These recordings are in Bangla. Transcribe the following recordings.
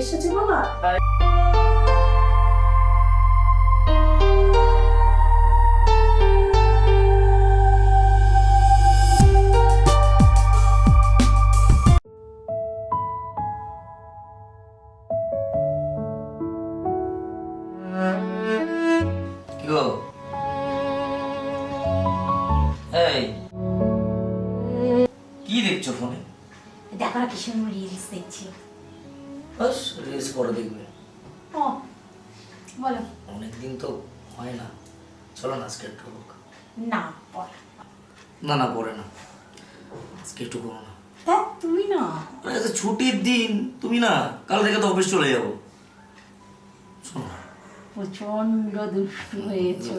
এসেছে বাবা? কি গো? এই কি দেখছো ফোনে? দেখো না কি সুন্দর রিলস দেখছি। বাস রিলস করে দেখবে। ও বলো। অনেকদিন তো হয় না, চলো না আজকে একটু হোক। না পড়া। না না পরে না, আজকে একটু করো না। দেখ তুমি না, আরে ছুটির দিন, তুমি না কাল থেকে তো অফিস চলে যাবো। শোনো প্রচন্ড দুষ্টু হয়েছো।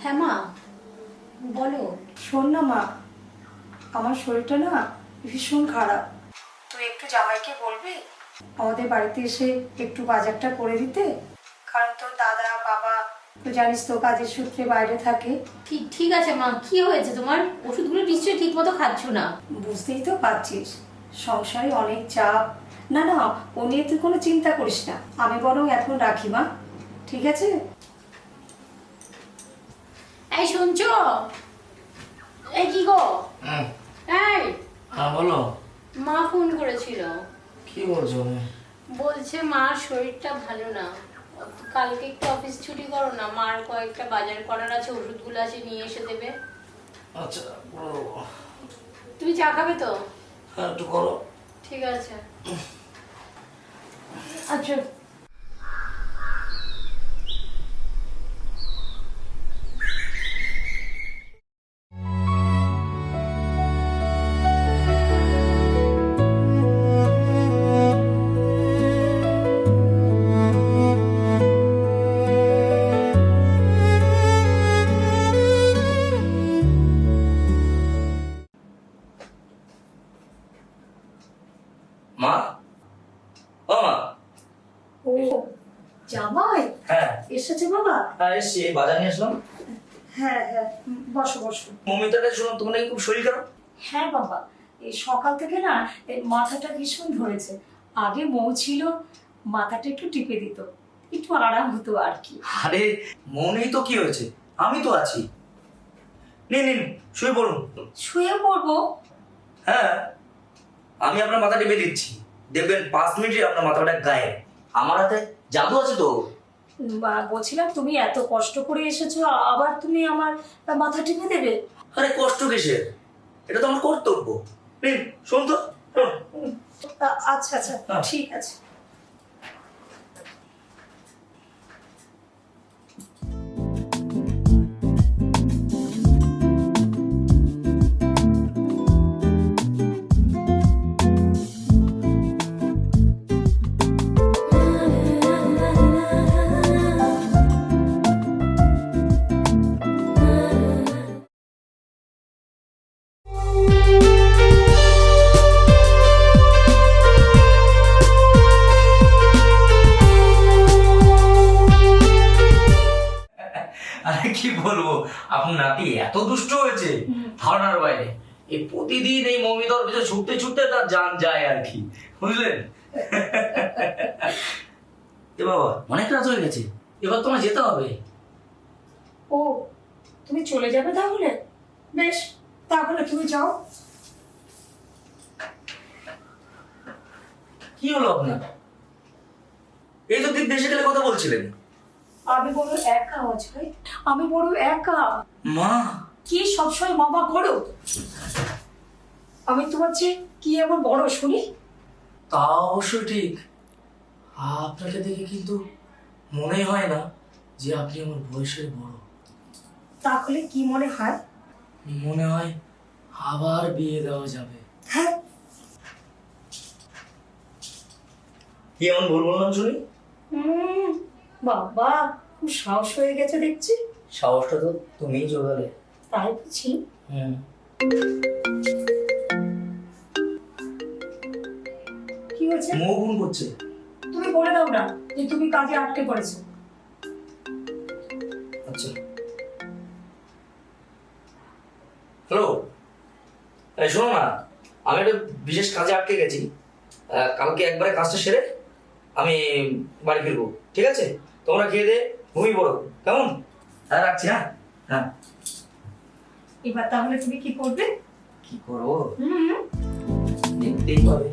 হ্যাঁ মা বলো। শোন না মা, আমার শরীরটা না ভীষণ খারাপ। তুই একটু জামাইকে বলবি আমাদের বাড়িতে এসে একটু বাজারটা করে দিতে? কারণ তোর দাদা বাবা তো জানিস তো কাজের সূত্রে বাইরে থাকে। ঠিক আছে মা, কি হয়েছে তোমার? ওষুধগুলো নিশ্চয়ই ঠিক মতো খাচ্ছ না। বুঝতেই তো পারছিস সংসারে অনেক চাপ। না না, ও নিয়ে তুই কোনো চিন্তা করিস না, আমি বরং এখন রাখি মা, ঠিক আছে? এই শুনছো? এই কি গো? এই হ্যাঁ বলো। মা ফোন করেছিল, কি বলছো? বলছে মার শরীরটা ভালো না, কালকে একটু অফিস ছুটি করো না, মার কয়েকটা বাজার করার আছে, ওষুধগুলো আছে নিয়ে এসে দেবে। আচ্ছা করো। তুমি চা খাবে তো? হ্যাঁ একটু করো। ঠিক আছে। আচ্ছা মা, ও মা। ও জামাই হ্যাঁ এসেছে বাবা? হ্যাঁ এসছি, এই বাজার নিয়ে আসলাম। হ্যাঁ হ্যাঁ, বসো বসো। মমিতাটা শুনলাম তোমার নাকি খুব শরীর খারাপ। হ্যাঁ বাবা, এই সকাল থেকে না এই মাথাটা ভীষণ ধরেছে। আগে মৌ ছিল, মাথাটা একটু টিপে দিত, একটু আরাম হতো আর কি। আরে মনেই তো কি হয়েছে, আমি তো আছি। নিন নিন শুয়ে পড়ুন। শুয়ে পড়বো? হ্যাঁ আমি আপনার মাথা টিপে দিচ্ছি, দেখবেন 5 মিনিটে আপনার মাথাটা গায়েব। আমার হাতে জাদু আছে তো। বলছিলাম তুমি এত কষ্ট করে এসেছো, আবার তুমি আমার মাথা টিপে দেবে? আরে কষ্ট কিসের, এটা তো আমার কর্তব্য। নিন শুন তো, শোন। আচ্ছা আচ্ছা ঠিক আছে। আরে কি বলবো, আপনার নাতি এত দুষ্ট হয়েছে ধারণার বাইরে। এই প্রতিদিন এই মমিতার পিছনে ছুটতে ছুটতে তার জান যায় আর কি, বুঝলেন? এ বাবা অনেক রাত হয়ে গেছে, এবার তোমার যেতে হবে। ও তুমি চলে যাবে তাহলে? বেশ, তাহলে তুমি যাও। কি হলো আপনার? এই তো দিন দেশে গেলে কথা বলছিলেন। আমি বড় একা অজয়, আমি বড় একা। মা কি সবসময় মামা করো? আমি তোমার চেয়ে কি এমন বড় শুনি? তা অবশ্য ঠিক, আপনাকে দেখে কিন্তু মনে হয় না যে আপনি আমার বয়সের বড়। তাহলে কি মনে হয়? মনে হয় আবার বিয়ে দেওয়া যাবে। হ্যাঁ, কি এমন ভুল বললাম শুনি? বাবা খুব সাহস হয়ে গেছে দেখছি। সাহসটা তো তুমিই জোগালে। তাই বুঝি? কি হয়েছে? মুখ গুন করছে। তুমি বলে দাও না যে তুমি কাজে আটকে পড়েছো। আচ্ছা, হ্যালো, এই শোনো না, আমি একটা বিশেষ কাজে আটকে গেছি। কালকে একবারে কাজটা সেরে আমি বাড়ি ফিরবো, ঠিক আছে? তোমরা খেয়ে দিয়ে ঘুমিয়ে পড়ো, কেমন? হ্যাঁ, রাখছি। হ্যাঁ হ্যাঁ। এবার তাহলে তুমি কি করবে? কি করবো হুম, দেখতেই পাবে।